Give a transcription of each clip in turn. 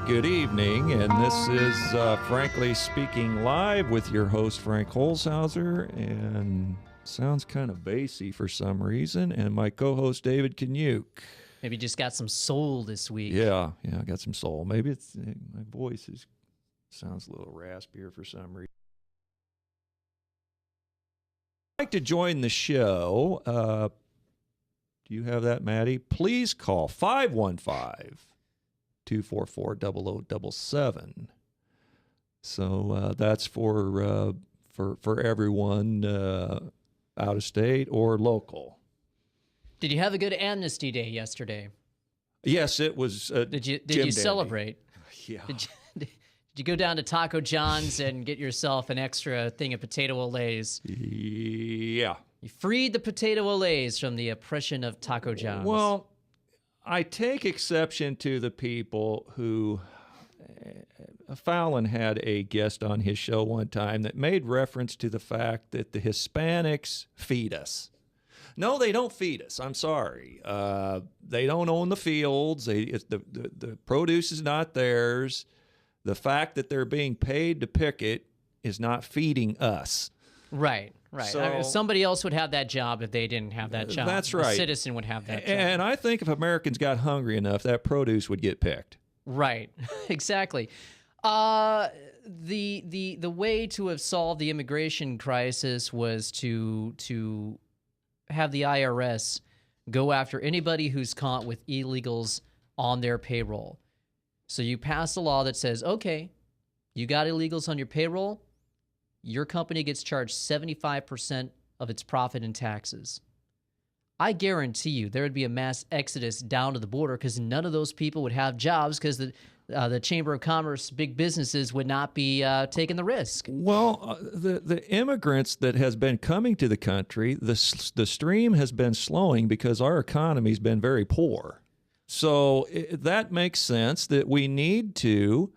Good evening, and this is Frankly Speaking Live with your host, Frank Holzhauser, and sounds kind of bassy for some reason, and my co-host, David Kanyuk. Maybe just got some soul this week. Yeah, I got some soul. Maybe it's my voice sounds a little raspier for some reason. I'd like to join the show. Do you have that, Maddie? Please call 515-244-0077. So that's for everyone out of state or local. Did you have a good Amnesty Day yesterday? Yes, it was. Did you celebrate? Yeah. Did you go down to Taco John's and get yourself an extra thing of potato olays? Yeah. You freed the potato olays from the oppression of Taco John's. Well, I take exception to the people who. Fallon had a guest on his show one time that made reference to the fact that the Hispanics feed us. No, they don't feed us. I'm sorry. They don't own the fields. The produce is not theirs. The fact that they're being paid to pick it is not feeding us. Right. So, I mean, somebody else would have that job if they didn't have that job. That's right. A citizen would have that job. And I think if Americans got hungry enough, that produce would get picked. Right. Exactly. The way to have solved the immigration crisis was to have the IRS go after anybody who's caught with illegals on their payroll. So you pass a law that says, okay, you got illegals on your payroll, your company gets charged 75% of its profit in taxes. I guarantee you there would be a mass exodus down to the border because none of those people would have jobs because the Chamber of Commerce, big businesses would not be taking the risk. Well, the immigrants that has been coming to the country, the stream has been slowing because our economy's been very poor. So that makes sense that we need to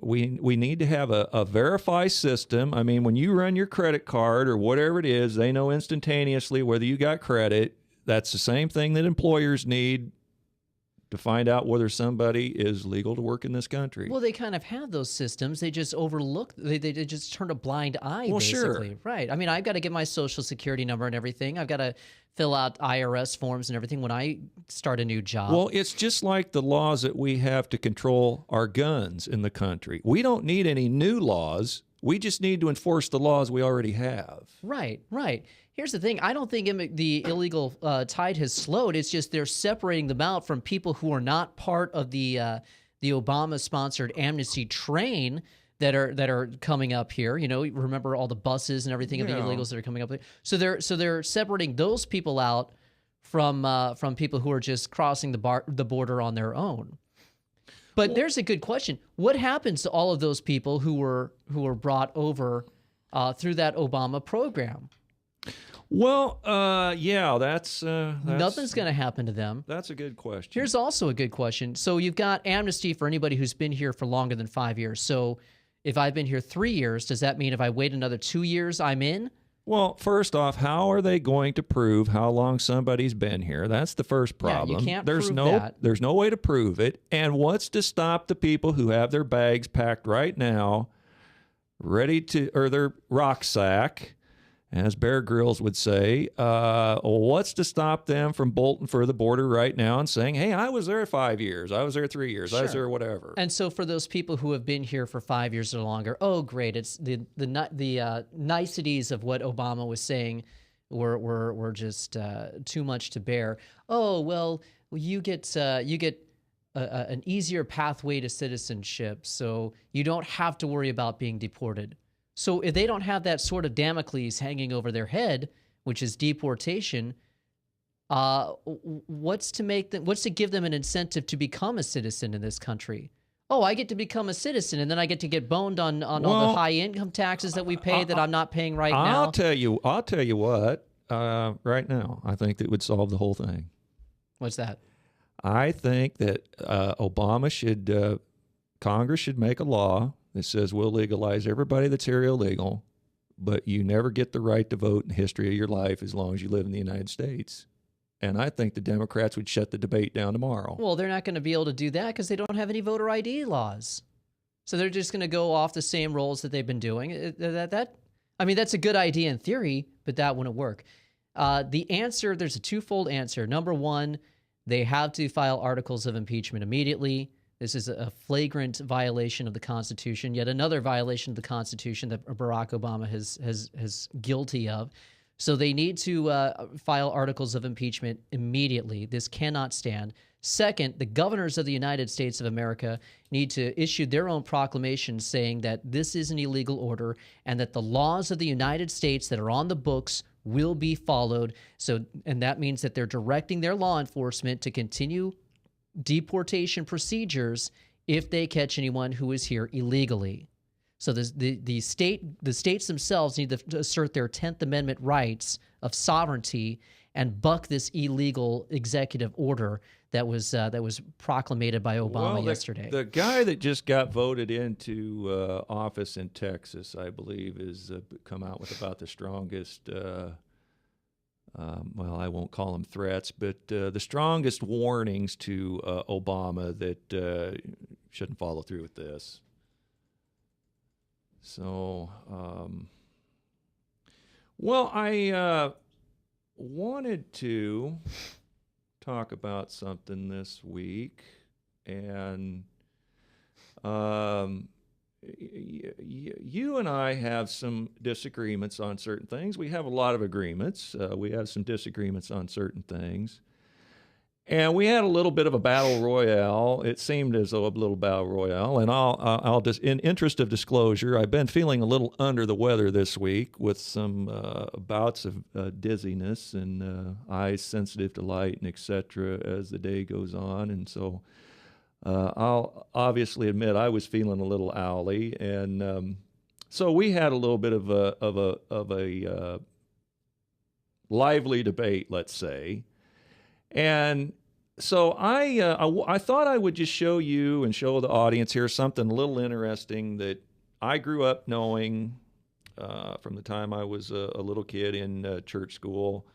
we need to have a verify system. I mean, when you run your credit card or whatever it is, they know instantaneously whether you got credit. That's the same thing that employers need to find out whether somebody is legal to work in this country. Well, they kind of have those systems. They just overlook. They just turn a blind eye. Well, basically. Sure. Right. I mean, I've got to get my social security number and everything. I've got to fill out IRS forms and everything when I start a new job. Well, it's just like the laws that we have to control our guns in the country. We don't need any new laws. We just need to enforce the laws we already have. Right. Here's the thing. I don't think the illegal tide has slowed. It's just they're separating them out from people who are not part of the Obama-sponsored amnesty train that are coming up here. You know, remember all the buses and everything of the illegals that are coming up there. So they're separating those people out from people who are just crossing the border on their own. But there's a good question. What happens to all of those people who were brought over through that Obama program? Well, that's nothing's going to happen to them. That's a good question. Here's also a good question. So you've got amnesty for anybody who's been here for longer than 5 years. So if I've been here 3 years, does that mean if I wait another 2 years, I'm in? Well, first off, how are they going to prove how long somebody's been here? That's the first problem. Yeah, you can't prove that. There's no way to prove it. And what's to stop the people who have their bags packed right now, or their rucksack, as Bear Grylls would say, what's to stop them from bolting for the border right now and saying, hey, I was there 5 years, I was there 3 years, I was there whatever. And so for those people who have been here for 5 years or longer, oh, great, it's the niceties of what Obama was saying were just too much to bear. Oh, well, you get an easier pathway to citizenship, so you don't have to worry about being deported. So if they don't have that sort of Damocles hanging over their head, which is deportation, what's to give them an incentive to become a citizen in this country? Oh, I get to become a citizen, and then I get to get boned on all the high income taxes that we pay that I'm not paying right now. I'll tell you what. Right now, I think that would solve the whole thing. What's that? I think that Congress should make a law that says we'll legalize everybody that's here illegal, but you never get the right to vote in the history of your life as long as you live in the United States. And I think the Democrats would shut the debate down tomorrow. Well, they're not going to be able to do that because they don't have any voter ID laws. So they're just going to go off the same rules that they've been doing. I mean, that's a good idea in theory, but that wouldn't work. The answer, there's a twofold answer. Number one, they have to file articles of impeachment immediately. This is a flagrant violation of the Constitution, yet another violation of the Constitution that Barack Obama has guilty of. So they need to file articles of impeachment immediately. This cannot stand. Second, the governors of the United States of America need to issue their own proclamations saying that this is an illegal order and that the laws of the United States that are on the books will be followed. So, and that means that they're directing their law enforcement to continue deportation procedures if they catch anyone who is here illegally. So the states themselves need to assert their 10th Amendment rights of sovereignty and buck this illegal executive order that was proclamated by Obama yesterday. The guy that just got voted into office in Texas, I believe, has come out with about the strongest. Well, I won't call them threats, but the strongest warnings to Obama that shouldn't follow through with this. So, well, I wanted to talk about something this week, and you and I have some disagreements on certain things. We have a lot of agreements. We have some disagreements on certain things. And we had a little bit of a battle royale. It seemed as though a little battle royale. And I'll just, in interest of disclosure, I've been feeling a little under the weather this week with some bouts of dizziness and eyes sensitive to light and etc. as the day goes on. And so I'll obviously admit I was feeling a little owly, and so we had a little bit of a lively debate, let's say. And so I thought I would just show you and show the audience here something a little interesting that I grew up knowing from the time I was a little kid in church school,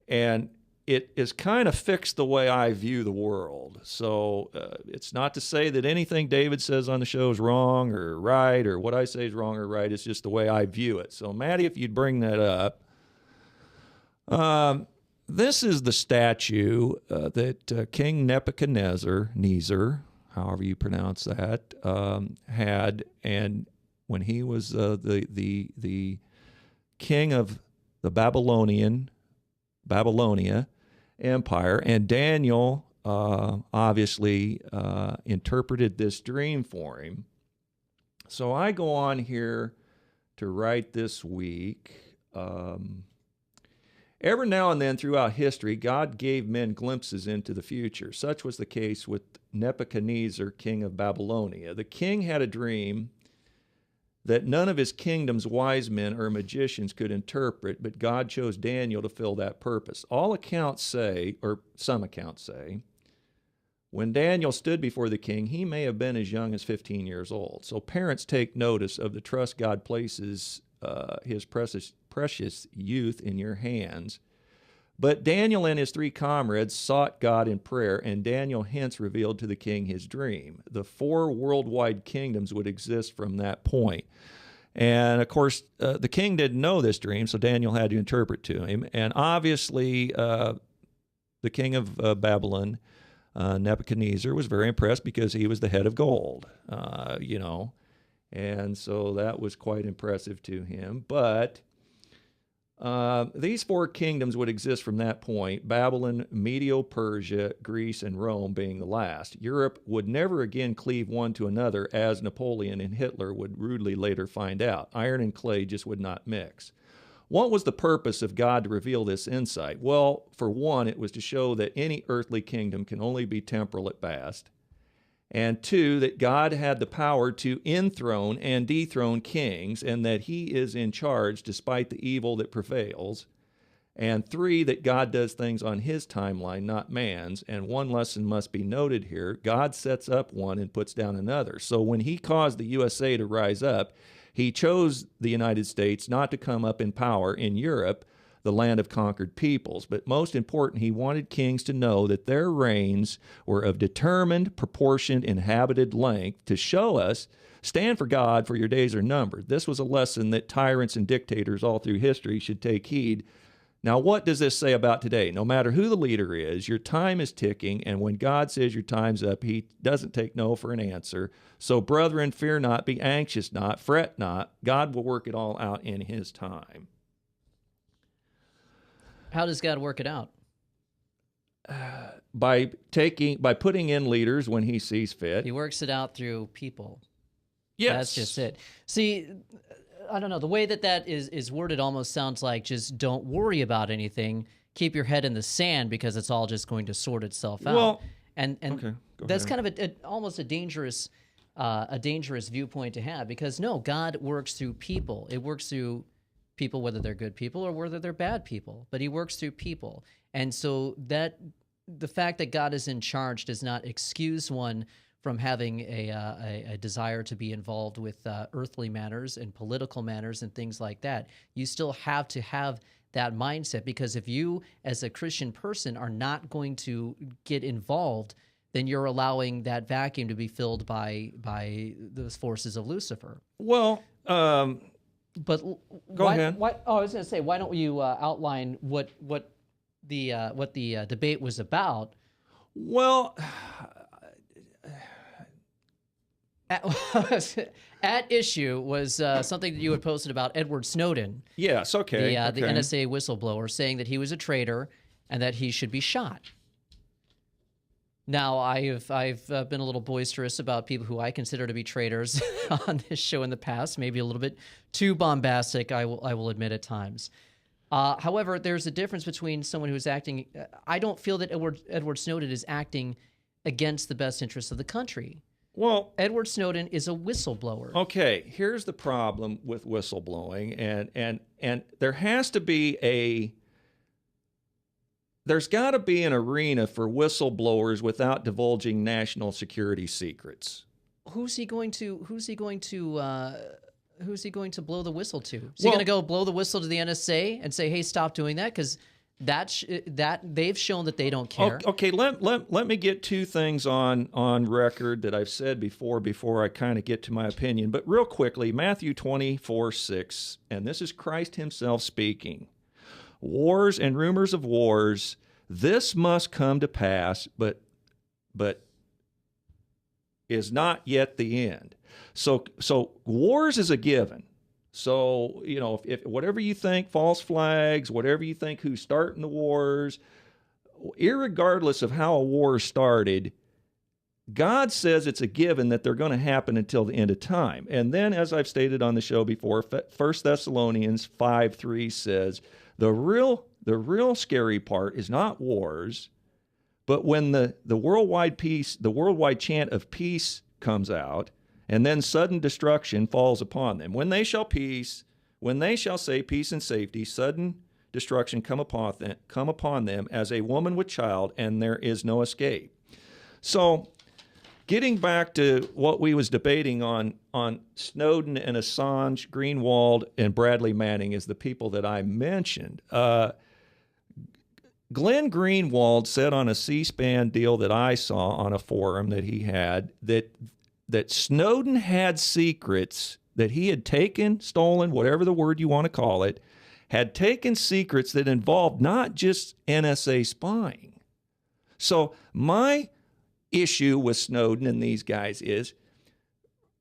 and it has kind of fixed the way I view the world. So it's not to say that anything David says on the show is wrong or right, or what I say is wrong or right. It's just the way I view it. So, Maddie, if you'd bring that up. This is the statue that King Nebuchadnezzar, however you pronounce that, had, and when he was the king of the Babylonia Empire, and Daniel obviously interpreted this dream for him. So I go on here to write this week. Every now and then throughout history, God gave men glimpses into the future. Such was the case with Nebuchadnezzar, king of Babylonia. The king had a dream that none of his kingdom's wise men or magicians could interpret, but God chose Daniel to fill that purpose. All accounts say, or some accounts say, when Daniel stood before the king, he may have been as young as 15 years old. So parents take notice of the trust God places his precious youth in your hands. But Daniel and his 3 comrades sought God in prayer, and Daniel hence revealed to the king his dream. The 4 worldwide kingdoms would exist from that point. And, of course, the king didn't know this dream, so Daniel had to interpret to him. And obviously, the king of Babylon, Nebuchadnezzar, was very impressed because he was the head of gold, And so that was quite impressive to him. But these 4 kingdoms would exist from that point, Babylon, Medo-Persia, Greece, and Rome being the last. Europe would never again cleave one to another, as Napoleon and Hitler would rudely later find out. Iron and clay just would not mix. What was the purpose of God to reveal this insight? Well, for one, it was to show that any earthly kingdom can only be temporal at best. And 2, that God had the power to enthrone and dethrone kings, and that he is in charge despite the evil that prevails. And 3, that God does things on his timeline, not man's. And one lesson must be noted here. God sets up one and puts down another. So when he caused the USA to rise up, he chose the United States not to come up in power in Europe, the land of conquered peoples. But most important, he wanted kings to know that their reigns were of determined, proportioned, inhabited length to show us, stand for God, for your days are numbered. This was a lesson that tyrants and dictators all through history should take heed. Now, what does this say about today? No matter who the leader is, your time is ticking, and when God says your time's up, he doesn't take no for an answer. So, brethren, fear not, be anxious not, fret not. God will work it all out in his time. How does God work it out? By putting in leaders when he sees fit. He works it out through people. Yes. That's just it. See, I don't know. The way that is worded almost sounds like just don't worry about anything. Keep your head in the sand because it's all just going to sort itself out. Well, and okay, that's kind of almost a dangerous viewpoint to have, because no, God works through people. It works through people, whether they're good people or whether they're bad people. But he works through people, and so that the fact that God is in charge does not excuse one from having a desire to be involved with earthly matters and political matters and things like that. You still have to have that mindset, because if you, as a Christian person, are not going to get involved, then you're allowing that vacuum to be filled by those forces of Lucifer. Well, but go ahead. I was going to say, why don't you outline what the debate was about? Well, at issue was something that you had posted about Edward Snowden. Yes, okay. The NSA whistleblower, saying that he was a traitor and that he should be shot. Now, I've been a little boisterous about people who I consider to be traitors on this show in the past, maybe a little bit too bombastic, I will admit at times. However, there's a difference between someone who's acting. I don't feel that Edward Snowden is acting against the best interests of the country. Well, Edward Snowden is a whistleblower. Okay, here's the problem with whistleblowing, and there has to be there's got to be an arena for whistleblowers without divulging national security secrets. Who's he going to blow the whistle to? Is he going to go blow the whistle to the NSA and say, "Hey, stop doing that"? Because that they've shown that they don't care. Okay, let me get two things on record that I've said before I kind of get to my opinion. But real quickly, Matthew 24:6, and this is Christ himself speaking. Wars and rumors of wars, this must come to pass, but is not yet the end. So wars is a given. So, if whatever you think, false flags, whatever you think, who's starting the wars, irregardless of how a war started, God says it's a given that they're going to happen until the end of time. And then, as I've stated on the show before, 1 Thessalonians 5:3 says, the real scary part is not wars, but when the worldwide chant of peace comes out, and then sudden destruction falls upon them. When they shall say peace and safety, sudden destruction come upon them as a woman with child, and there is no escape. So, getting back to what we was debating on Snowden and Assange, Greenwald, and Bradley Manning is the people that I mentioned. Glenn Greenwald said on a C-SPAN deal that I saw on a forum that he had that Snowden had secrets that he had taken, stolen, whatever the word you want to call it, had taken secrets that involved not just NSA spying. So my issue with Snowden and these guys is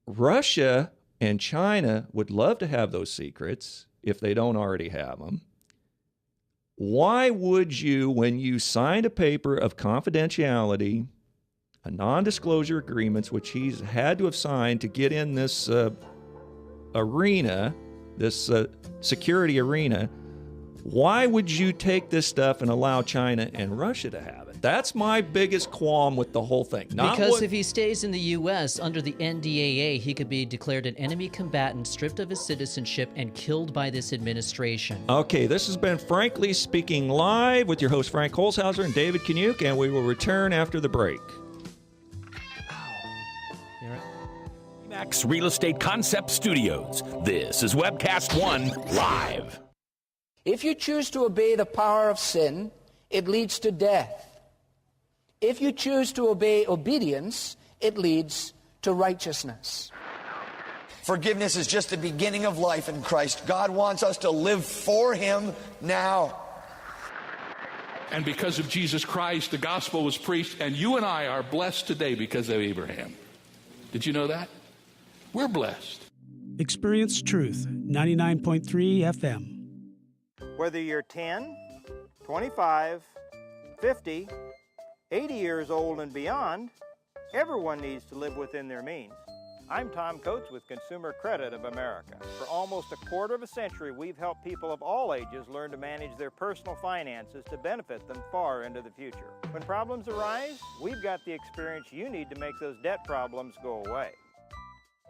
Russia and China would love to have those secrets if they don't already have them. Why would you, when you signed a paper of confidentiality, a non-disclosure agreements, which he's had to have signed to get in this arena, this security arena, why would you take this stuff and allow China and Russia to have it? That's my biggest qualm with the whole thing. Because if he stays in the U.S. under the NDAA, he could be declared an enemy combatant, stripped of his citizenship, and killed by this administration. Okay, this has been Frankly Speaking Live with your host Frank Holzhauser and David Canuck, and we will return after the break. Max Real Estate Concept Studios. This is Webcast One Live. If you choose to obey the power of sin, it leads to death. If you choose to obey obedience, it leads to righteousness. Forgiveness is just the beginning of life in Christ. God wants us to live for Him now. And because of Jesus Christ, the gospel was preached, and you and I are blessed today because of Abraham. Did you know that? We're blessed. Experience Truth, 99.3 FM. Whether you're 10, 25, 50, 80 years old and beyond, everyone needs to live within their means. I'm Tom Coates with Consumer Credit of America. For almost a quarter of a century, we've helped people of all ages learn to manage their personal finances to benefit them far into the future. When problems arise, we've got the experience you need to make those debt problems go away.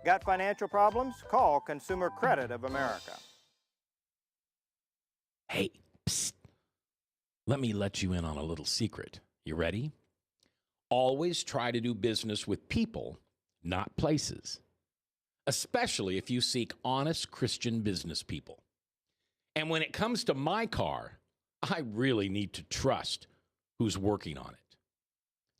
Got financial problems? Call Consumer Credit of America. Hey, psst. Let me let you in on a little secret. You ready? Always try to do business with people, not places, especially if you seek honest Christian business people. And when it comes to my car, I really need to trust who's working on it.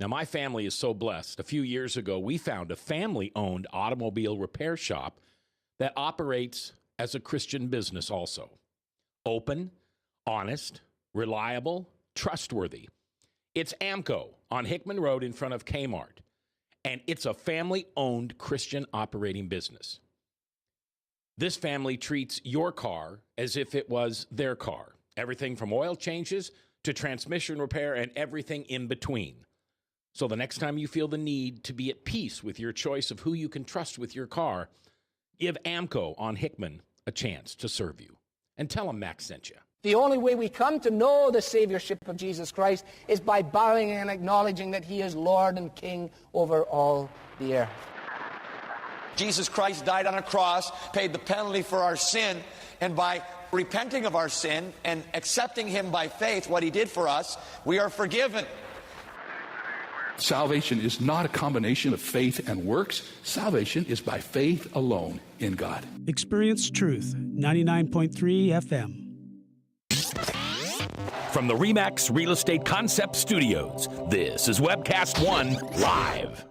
Now, my family is so blessed. A few years ago, we found a family-owned automobile repair shop that operates as a Christian business also. Open, honest, reliable, trustworthy. It's AMCO on Hickman Road in front of Kmart. And it's a family-owned Christian operating business. This family treats your car as if it was their car. Everything from oil changes to transmission repair and everything in between. So the next time you feel the need to be at peace with your choice of who you can trust with your car, give AMCO on Hickman a chance to serve you. And tell them Max sent you. The only way we come to know the Saviorship of Jesus Christ is by bowing and acknowledging that He is Lord and King over all the earth. Jesus Christ died on a cross, paid the penalty for our sin, and by repenting of our sin and accepting Him by faith, what He did for us, we are forgiven. Salvation is not a combination of faith and works. Salvation is by faith alone in God. Experience Truth, 99.3 FM. From the RE/MAX Real Estate Concept Studios, this is Webcast One Live.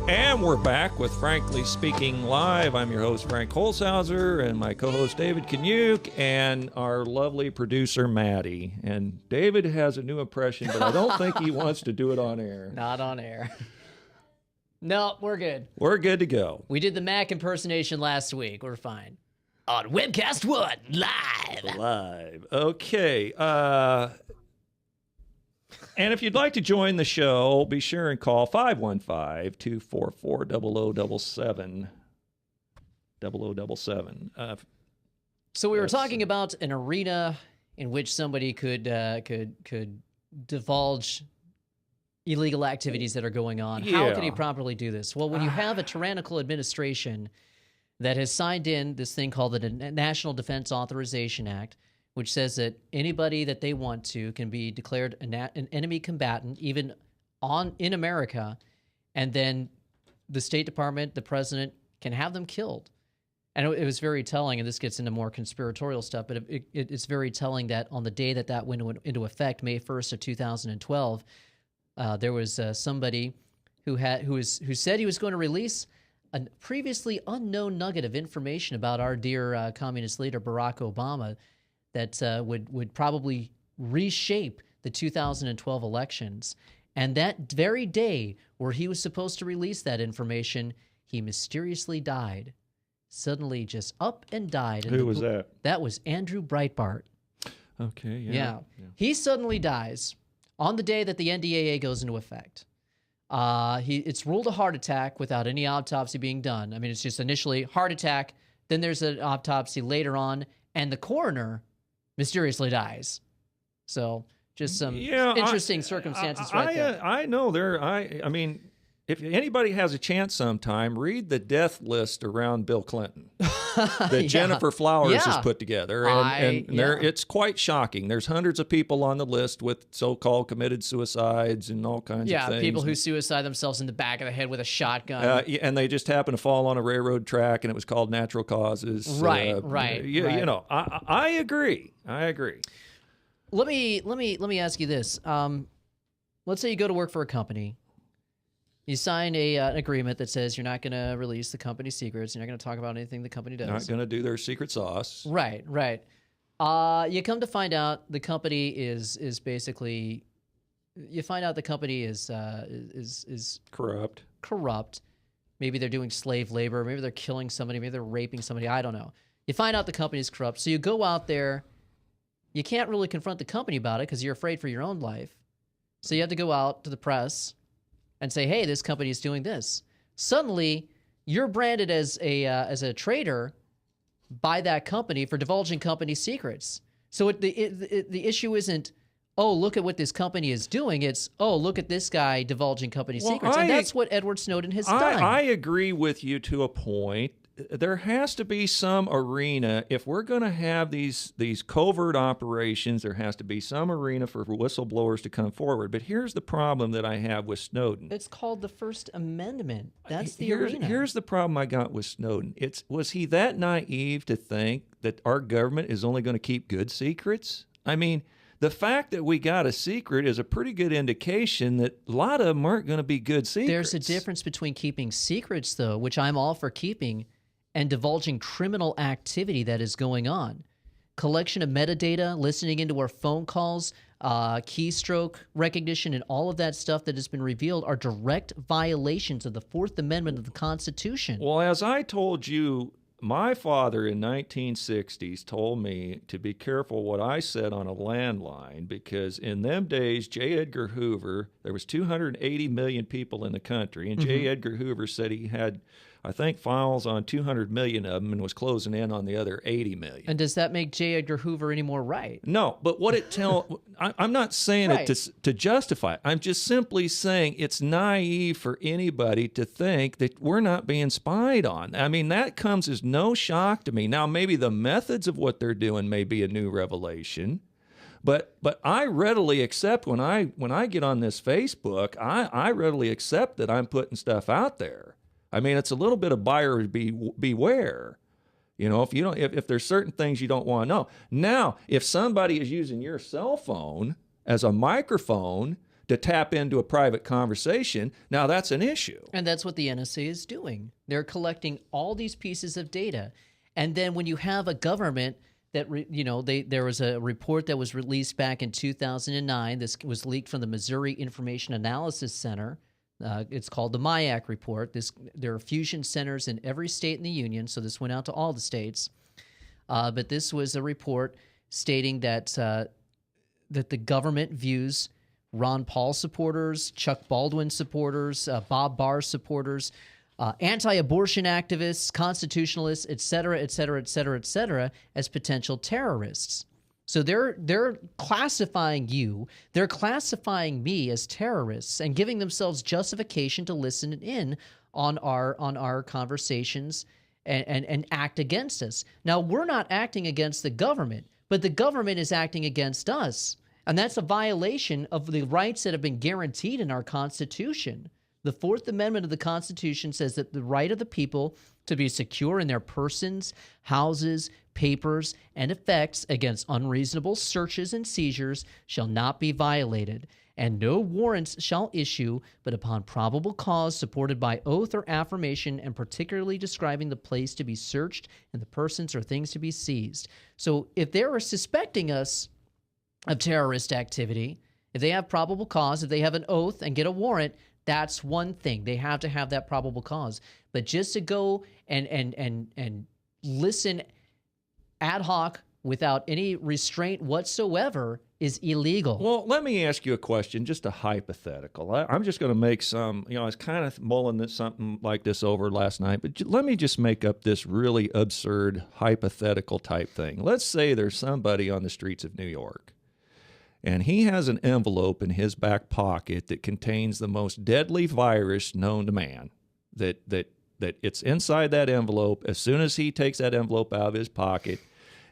And we're back with Frankly Speaking Live. I'm your host, Frank Holzhauser, and my co-host, David Kanyuk, and our lovely producer, Maddie. And David has a new impression, but I don't think he wants to do it on air. Not on air. No, we're good. We're good to go. We did the Mac impersonation last week. We're fine. On Webcast One, live. Live. Okay. And if you'd like to join the show, be sure and call 515-244-0077. 0077. So we were talking about an arena in which somebody could divulge illegal activities that are going on. How Yeah. can he properly do this? Well, when you have a tyrannical administration that has signed in this thing called the National Defense Authorization Act, which says that anybody that they want to can be declared an enemy combatant, even in America, and then the State Department, the president, can have them killed. And it was very telling, and this gets into more conspiratorial stuff, but it's very telling that on the day that that went into effect, May 1st of 2012, there was somebody who said he was going to release a previously unknown nugget of information about our dear communist leader, Barack Obama, that would probably reshape the 2012 elections. And that very day where he was supposed to release that information, he mysteriously died. Suddenly just up and died. Who was that? That was Andrew Breitbart. Okay, Yeah. He suddenly dies on the day that the NDAA goes into effect. It's ruled a heart attack without any autopsy being done. I mean, it's just initially heart attack, then there's an autopsy later on, and the coroner mysteriously dies. So just some interesting circumstances right there. I know there. I mean, if anybody has a chance sometime, read the death list around Bill Clinton that Jennifer Flowers has put together. And it's quite shocking. There's hundreds of people on the list with so-called committed suicides and all kinds of things. Yeah, people who suicide themselves in the back of the head with a shotgun. And they just happened to fall on a railroad track, and it was called natural causes. Right. You know, I agree. Let me ask you this. Let's say you go to work for a company. You sign an agreement that says you're not going to release the company's secrets. You're not going to talk about anything the company does. Not going to do their secret sauce. Right. You come to find out the company is basically. You find out the company is corrupt. Maybe they're doing slave labor. Maybe they're killing somebody. Maybe they're raping somebody. I don't know. You find out the company is corrupt. So you go out there. You can't really confront the company about it because you're afraid for your own life. So you have to go out to the press and say, hey, this company is doing this. Suddenly, you're branded as a traitor by that company for divulging company secrets. So the issue isn't, oh, look at what this company is doing. It's, oh, look at this guy divulging company secrets. And that's what Edward Snowden has done. I agree with you to a point. There has to be some arena. If we're going to have these covert operations, there has to be some arena for whistleblowers to come forward. But here's the problem that I have with Snowden. It's called the First Amendment. That's the arena. Here's the problem I got with Snowden. Was he that naive to think that our government is only going to keep good secrets? I mean, the fact that we got a secret is a pretty good indication that a lot of them aren't going to be good secrets. There's a difference between keeping secrets, though, which I'm all for keeping, and divulging criminal activity that is going on. Collection of metadata, listening into our phone calls, keystroke recognition, and all of that stuff that has been revealed are direct violations of the Fourth Amendment of the Constitution. Well, as I told you, my father in 1960s told me to be careful what I said on a landline, because in them days, J. Edgar Hoover, there was 280 million people in the country, and J. Edgar Hoover said he had, I think, files on 200 million of them and was closing in on the other 80 million. And does that make J. Edgar Hoover any more right? No, but what it I'm not saying it to justify it. I'm just simply saying it's naive for anybody to think that we're not being spied on. I mean, that comes as no shock to me. Now, maybe the methods of what they're doing may be a new revelation. But I readily accept when I get on this Facebook, I readily accept that I'm putting stuff out there. I mean, it's a little bit of buyer beware. You know, if there's certain things you don't want to know. Now, if somebody is using your cell phone as a microphone to tap into a private conversation, now that's an issue. And that's what the NSA is doing. They're collecting all these pieces of data. And then when you have a government that, there was a report that was released back in 2009. This was leaked from the Missouri Information Analysis Center. It's called the MIAC report. There are fusion centers in every state in the union, so this went out to all the states. But this was a report stating that the government views Ron Paul supporters, Chuck Baldwin supporters, Bob Barr supporters, anti-abortion activists, constitutionalists, et cetera, et cetera, et cetera, et cetera, as potential terrorists. So they're classifying you, they're classifying me as terrorists and giving themselves justification to listen in on our conversations and act against us. Now, we're not acting against the government, but the government is acting against us. And that's a violation of the rights that have been guaranteed in our Constitution. The Fourth Amendment of the Constitution says that the right of the people to be secure in their persons, houses, papers, and effects against unreasonable searches and seizures shall not be violated, and no warrants shall issue but upon probable cause supported by oath or affirmation, and particularly describing the place to be searched and the persons or things to be seized. So if they are suspecting us of terrorist activity, if they have probable cause, if they have an oath and get a warrant, that's one thing. They have to have that probable cause. But just to go and listen ad hoc without any restraint whatsoever is illegal. Well, let me ask you a question, just a hypothetical. I'm just going to make some, I was kind of mulling something like this over last night, but let me just make up this really absurd hypothetical type thing. Let's say there's somebody on the streets of New York, and he has an envelope in his back pocket that contains the most deadly virus known to man, that it's inside that envelope. As soon as he takes that envelope out of his pocket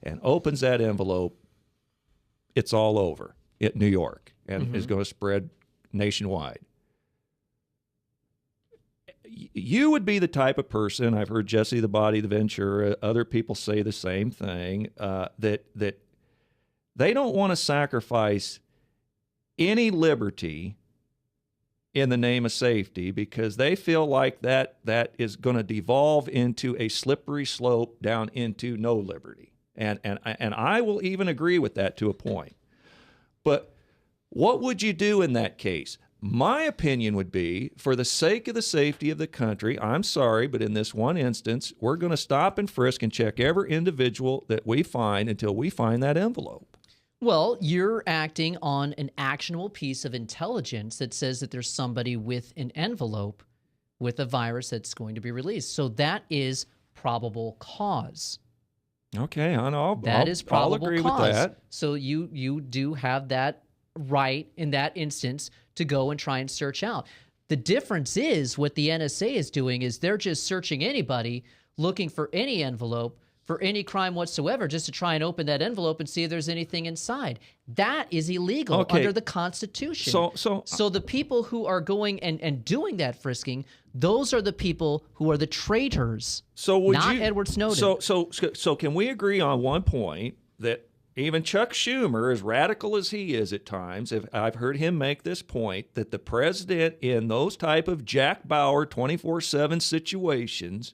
and opens that envelope, it's all over in New York and is going to spread nationwide. You would be the type of person, I've heard Jesse the Body the Ventura, other people say the same thing, that they don't want to sacrifice any liberty in the name of safety because they feel like that is going to devolve into a slippery slope down into no liberty. And I will even agree with that to a point. But what would you do in that case? My opinion would be, for the sake of the safety of the country, I'm sorry, but in this one instance, we're going to stop and frisk and check every individual that we find until we find that envelope. Well, you're acting on an actionable piece of intelligence that says that there's somebody with an envelope with a virus that's going to be released. So that is probable cause. Okay, I'll probable agree cause. with that. So you do have that right in that instance to go and try and search out. The difference is what the NSA is doing is they're just searching anybody, looking for any envelope for any crime whatsoever, just to try and open that envelope and see if there's anything inside. That is illegal under the Constitution. So the people who are going and doing that frisking, those are the people who are the traitors, not Edward Snowden. So can we agree on one point that even Chuck Schumer, as radical as he is at times, I've heard him make this point, that the president in those type of Jack Bauer 24/7 situations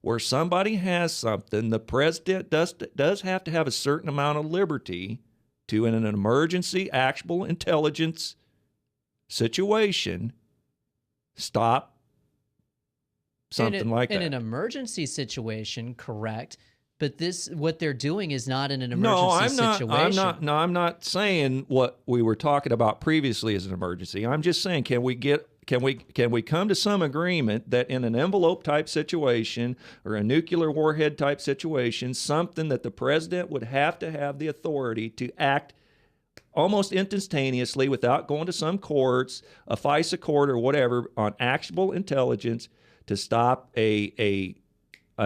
where somebody has something, the president does have to have a certain amount of liberty to, in an emergency, actionable intelligence situation, stop something like that. In an emergency situation, correct. But what they're doing is not in an emergency situation. I'm not saying what we were talking about previously as an emergency. I'm just saying, can we come to some agreement that in an envelope type situation or a nuclear warhead type situation, something that the president would have to have the authority to act almost instantaneously without going to some courts, a FISA court or whatever, on actionable intelligence to stop a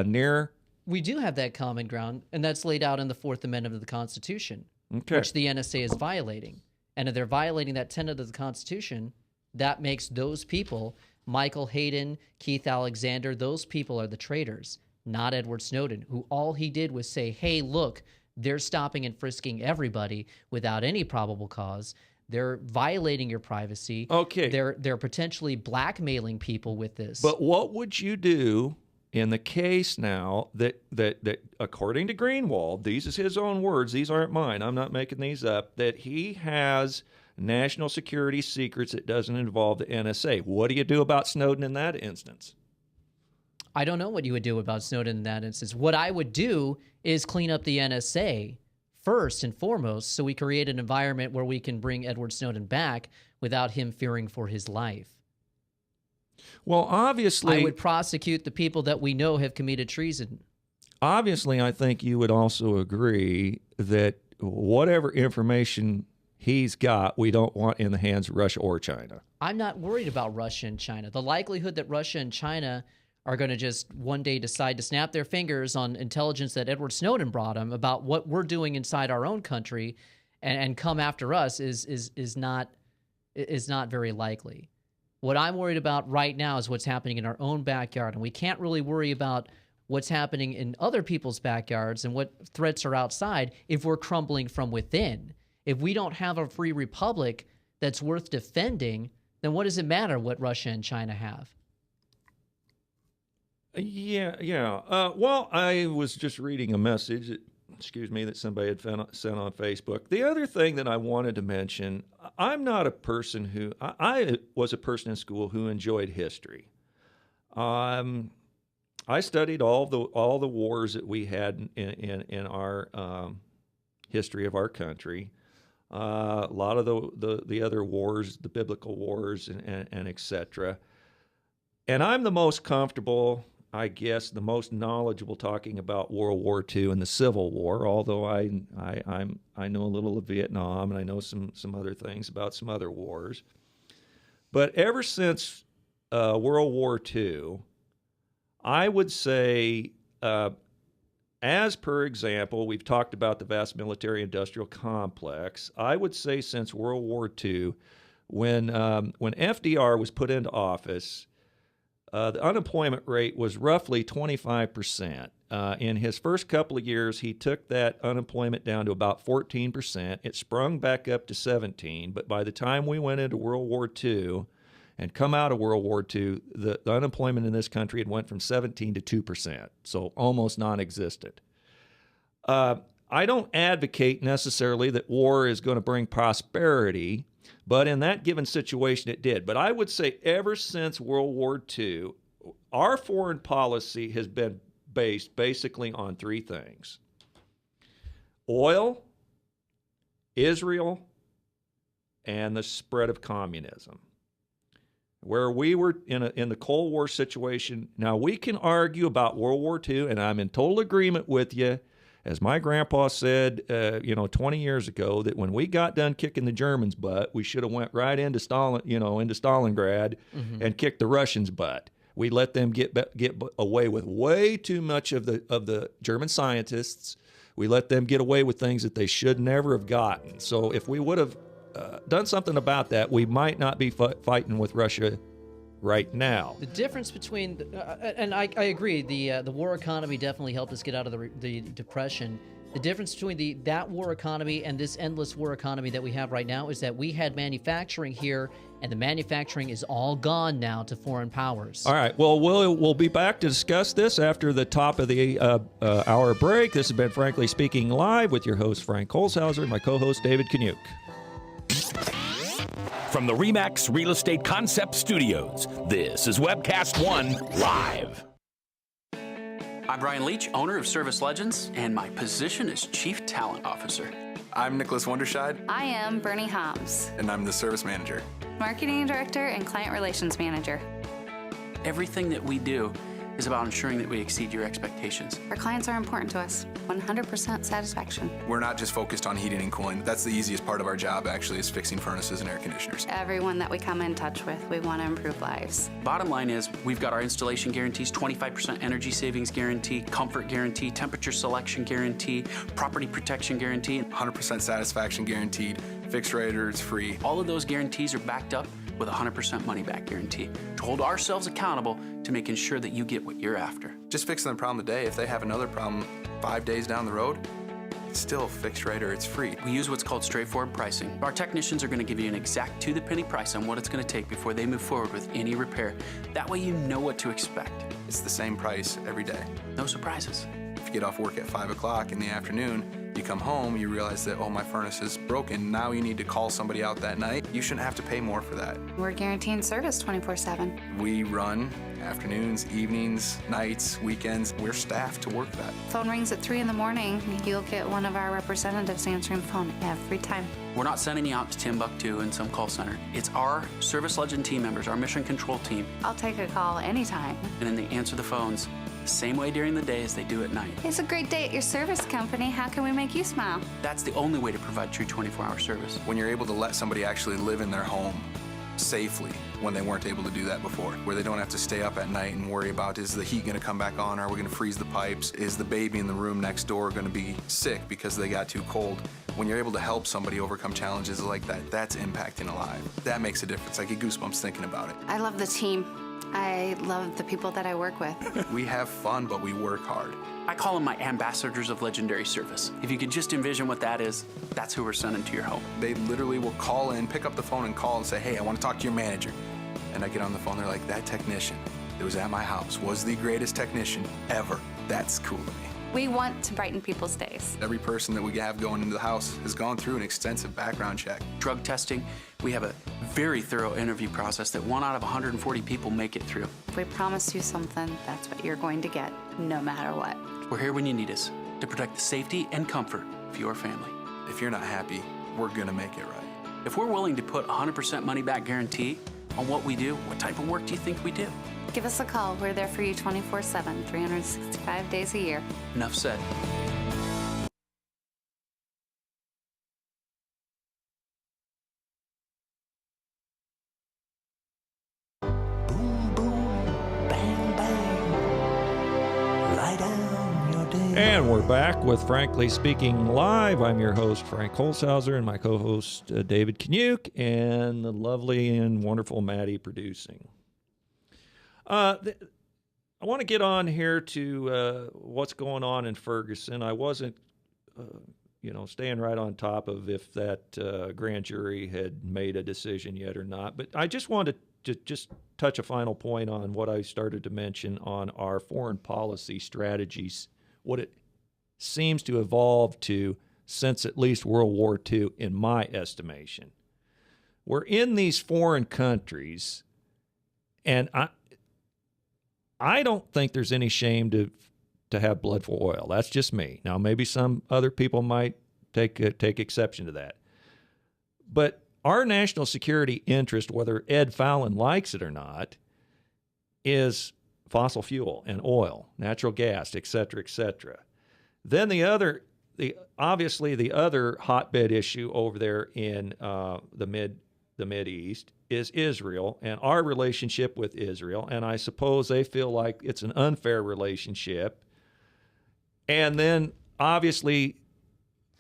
near. We do have that common ground, and that's laid out in the Fourth Amendment of the Constitution, which the NSA is violating. And if they're violating that tenet of the Constitution, that makes those people, Michael Hayden, Keith Alexander, those people are the traitors, not Edward Snowden, who all he did was say, hey, look, they're stopping and frisking everybody without any probable cause. They're violating your privacy. Okay. They're potentially blackmailing people with this. But what would you do in the case now that according to Greenwald, these is his own words, these aren't mine, I'm not making these up, that he has national security secrets that doesn't involve the NSA. What do you do about Snowden in that instance? I don't know what you would do about Snowden in that instance. What I would do is clean up the NSA first and foremost, so we create an environment where we can bring Edward Snowden back without him fearing for his life. Well, obviously, I would prosecute the people that we know have committed treason. Obviously, I think you would also agree that whatever information he's got, we don't want in the hands of Russia or China. I'm not worried about Russia and China. The likelihood that Russia and China are going to just one day decide to snap their fingers on intelligence that Edward Snowden brought them about what we're doing inside our own country and come after us is not very likely. What I'm worried about right now is what's happening in our own backyard, and we can't really worry about what's happening in other people's backyards and what threats are outside if we're crumbling from within. If we don't have a free republic that's worth defending, then what does it matter what Russia and China have? Yeah. Well, I was just reading a message, that somebody had sent on Facebook. The other thing that I wanted to mention, I'm not a person who, I was a person in school who enjoyed history. I studied all the wars that we had in our history of our country. A lot of the other wars, the biblical wars and et cetera. And I'm the most comfortable I guess, the most knowledgeable talking about World War II and the Civil War, although I know a little of Vietnam, and I know some other things about some other wars. But ever since World War II, I would say, as per example, we've talked about the vast military-industrial complex. I would say since World War II, when FDR was put into office, the unemployment rate was roughly 25%. In his first couple of years, he took that unemployment down to about 14%. It sprung back up to 17%, but by the time we went into World War II and come out of World War II, the unemployment in this country had went from 17% to 2%, so almost non-existent. I don't advocate necessarily that war is going to bring prosperity, but in that given situation it did. But I would say ever since World War II, our foreign policy has been based basically on three things: oil, Israel, and the spread of communism. Where we were in the Cold War situation, now we can argue about World War II, and I'm in total agreement with you. As my grandpa said, 20 years ago, that when we got done kicking the Germans' butt, we should have went right into Stalingrad and kicked the Russians' butt. We let them get away with way too much of the German scientists. We let them get away with things that they should never have gotten. So if we would have done something about that, we might not be fighting with Russia right now. The difference between, and I agree, the war economy definitely helped us get out of the Depression. The difference between that war economy and this endless war economy that we have right now is that we had manufacturing here, and the manufacturing is all gone now to foreign powers. All right. Well, we'll be back to discuss this after the top of the hour break. This has been Frankly Speaking Live with your host, Frank Holzhauser, and my co-host, David Kaniuk. From the RE/MAX Real Estate Concept Studios, this is Webcast One Live. I'm Brian Leach, owner of Service Legends, and my position is Chief Talent Officer. I'm Nicholas Wonderscheid. I am Bernie Hobbs. And I'm the Service Manager. Marketing Director and Client Relations Manager. Everything that we do is about ensuring that we exceed your expectations. Our clients are important to us. 100% satisfaction. We're not just focused on heating and cooling. That's the easiest part of our job, actually, is fixing furnaces and air conditioners. Everyone that we come in touch with, we want to improve lives. Bottom line is, we've got our installation guarantees, 25% energy savings guarantee, comfort guarantee, temperature selection guarantee, property protection guarantee. 100% satisfaction guaranteed, fixed rate or it's free. All of those guarantees are backed up with a 100% money-back guarantee to hold ourselves accountable to making sure that you get what you're after. Just fixing the problem today. If they have another problem 5 days down the road, it's still fixed rate or it's free. We use what's called straightforward pricing. Our technicians are going to give you an exact to-the-penny price on what it's going to take before they move forward with any repair. That way you know what to expect. It's the same price every day. No surprises. If you get off work at 5 o'clock in the afternoon, you come home, you realize that, oh, my furnace is broken. Now you need to call somebody out that night. You shouldn't have to pay more for that. We're guaranteeing service 24/7. We run afternoons, evenings, nights, weekends. We're staffed to work that. Phone rings at 3 in the morning. You'll get one of our representatives answering the phone every time. We're not sending you out to Timbuktu in some call center. It's our Service Legend team members, our mission control team. I'll take a call anytime. And then they answer the phones the same way during the day as they do at night. It's a great day at your service company. How can we make you smile? That's the only way to provide true 24-hour service. When you're able to let somebody actually live in their home safely when they weren't able to do that before, where they don't have to stay up at night and worry about, is the heat going to come back on? Are we going to freeze the pipes? Is the baby in the room next door going to be sick because they got too cold? When you're able to help somebody overcome challenges like that, that's impacting a life. That makes a difference. I get goosebumps thinking about it. I love the team. I love the people that I work with. We have fun, but we work hard. I call them my ambassadors of legendary service. If you could just envision what that is, that's who we're sending to your home. They literally will call in, pick up the phone and call and say, hey, I want to talk to your manager. And I get on the phone, they're like, that technician that was at my house was the greatest technician ever. That's cool to me. We want to brighten people's days. Every person that we have going into the house has gone through an extensive background check. Drug testing, we have a very thorough interview process that 1 out of 140 people make it through. If we promise you something, that's what you're going to get, no matter what. We're here when you need us to protect the safety and comfort of your family. If you're not happy, we're gonna make it right. If we're willing to put 100% money back guarantee on what we do, what type of work do you think we do? Give us a call. We're there for you 24/7, 365 days a year. Enough said. And we're back with Frankly Speaking Live. I'm your host, Frank Holzhauser, and my co-host, David Kaniuk, and the lovely and wonderful Maddie producing. I want to get on here to what's going on in Ferguson. I wasn't, staying right on top of if that grand jury had made a decision yet or not. But I just wanted to just touch a final point on what I started to mention on our foreign policy strategies, what it seems to evolve to since at least World War II, in my estimation. We're in these foreign countries, and I don't think there's any shame to have blood for oil. That's just me. Now, maybe some other people might take exception to that. But our national security interest, whether Ed Fallon likes it or not, is fossil fuel and oil, natural gas, et cetera, et cetera. Then the other hotbed issue over there in the Mideast is Israel and our relationship with Israel. And I suppose they feel like it's an unfair relationship. And then obviously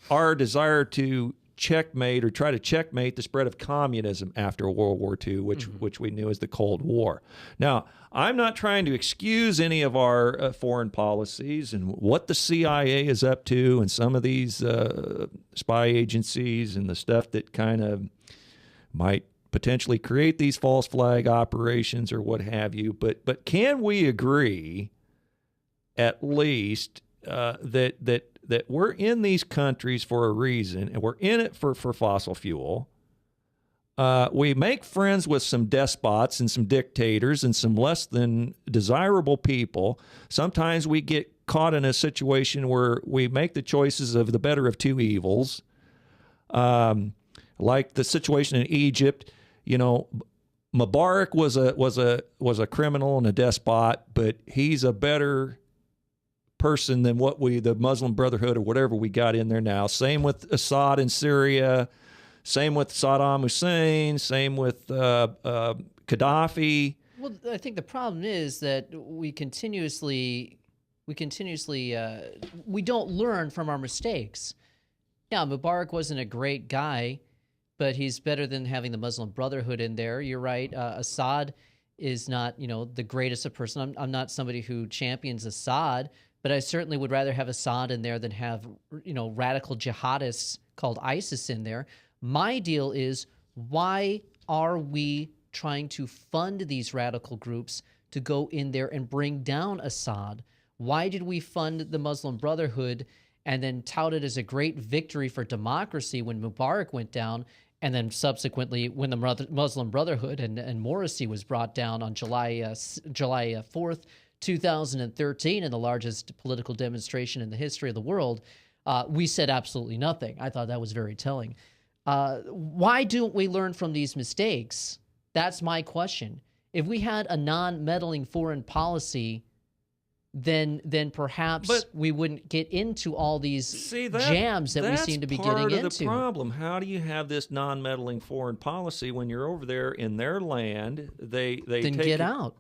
our desire to checkmate or try to checkmate the spread of communism after World War II, which we knew as the Cold War. Now, I'm not trying to excuse any of our foreign policies and what the CIA is up to and some of these spy agencies and the stuff that kind of might potentially create these false flag operations or what have you. But can we agree at least that we're in these countries for a reason, and we're in it for fossil fuel. We make friends with some despots and some dictators and some less than desirable people. Sometimes we get caught in a situation where we make the choices of the better of two evils, like the situation in Egypt. Mubarak was a criminal and a despot, but he's a better person than the Muslim Brotherhood or whatever we got in there now. Same with Assad in Syria, same with Saddam Hussein, same with Gaddafi. Well, I think the problem is that we continuously we don't learn from our mistakes. Yeah, Mubarak wasn't a great guy, but he's better than having the Muslim Brotherhood in there. You're right. Assad is not, the greatest of person. I'm not somebody who champions Assad, but I certainly would rather have Assad in there than have, radical jihadists called ISIS in there. My deal is, why are we trying to fund these radical groups to go in there and bring down Assad? Why did we fund the Muslim Brotherhood and then tout it as a great victory for democracy when Mubarak went down, and then subsequently when the Muslim Brotherhood and Morsi was brought down on July 4th, 2013, in the largest political demonstration in the history of the world, we said absolutely nothing. I thought that was very telling. Why don't we learn from these mistakes? That's my question. If we had a non-meddling foreign policy, then perhaps we wouldn't get into all these jams that we seem to be getting into. That's part of the problem. How do you have this non-meddling foreign policy when you're over there in their land? They then get out.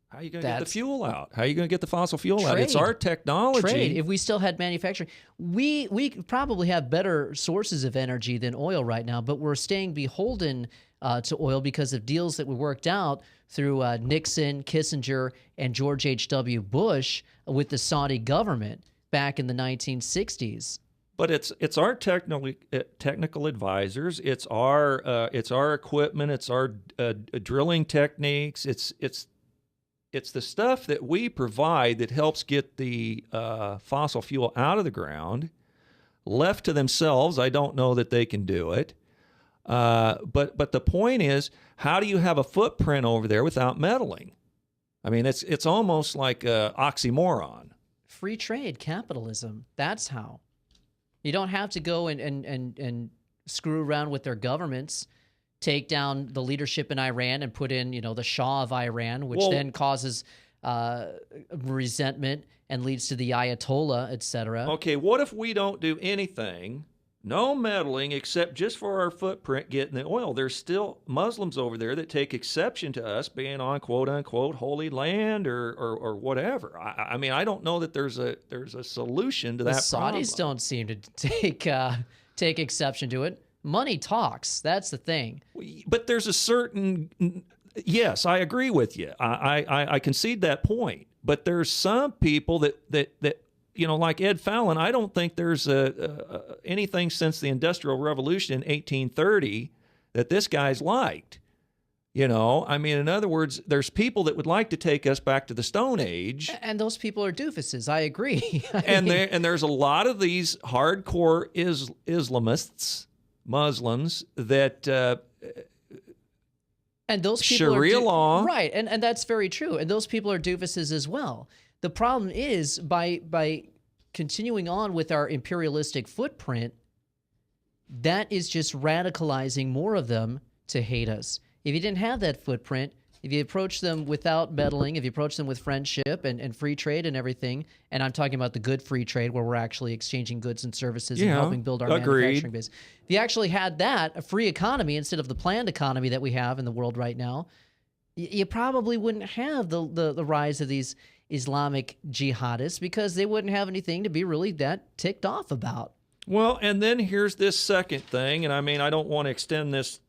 How are you going to get the fuel out? How are you going to get the fossil fuel out? It's our technology. Trade. If we still had manufacturing, we probably have better sources of energy than oil right now, but we're staying beholden to oil because of deals that we worked out through Nixon, Kissinger, and George H.W. Bush with the Saudi government back in the 1960s. But it's our technical advisors. It's our equipment. It's our drilling techniques. It's the stuff that we provide that helps get the fossil fuel out of the ground. Left to themselves, I don't know that they can do it. But the point is, how do you have a footprint over there without meddling? I mean, it's almost like an oxymoron. Free trade, capitalism. That's how. You don't have to go and screw around with their governments. take down the leadership in Iran and put in, the Shah of Iran, which then causes resentment and leads to the Ayatollah, etc. Okay, what if we don't do anything, no meddling, except just for our footprint getting the oil? There's still Muslims over there that take exception to us being on quote-unquote holy land or whatever. I mean, I don't know that there's a solution to that problem. The Saudis don't seem to take exception to it. Money talks. That's the thing. But there's a certain... Yes, I agree with you. I concede that point. But there's some people that like Ed Fallon, I don't think there's anything since the Industrial Revolution in 1830 that this guy's liked. I mean, in other words, there's people that would like to take us back to the Stone Age. And those people are doofuses. I agree. And there's a lot of these hardcore Islamists, Muslims, that... and those people Sharia law. Right, and that's very true. And those people are doofuses as well. The problem is by continuing on with our imperialistic footprint, that is just radicalizing more of them to hate us. If you didn't have that footprint, if you approach them without meddling, if you approach them with friendship and free trade and everything, and I'm talking about the good free trade where we're actually exchanging goods and services and helping build our manufacturing base. If you actually had that, a free economy instead of the planned economy that we have in the world right now, you probably wouldn't have the rise of these Islamic jihadists because they wouldn't have anything to be really that ticked off about. Well, and then here's this second thing, and I mean, I don't want to extend this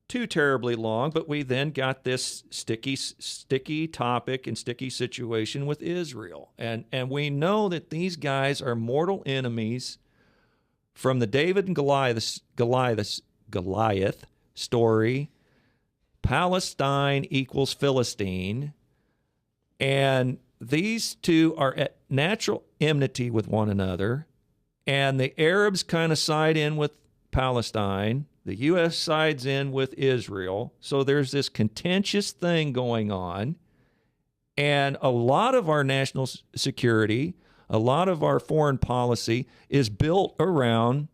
too terribly long, but we then got this sticky topic and sticky situation with Israel. And we know that these guys are mortal enemies from the David and Goliath story. Palestine equals Philistine. And these two are at natural enmity with one another. And the Arabs kind of side in with Palestine. The U.S. sides in with Israel. So there's this contentious thing going on. And a lot of our national security, a lot of our foreign policy is built around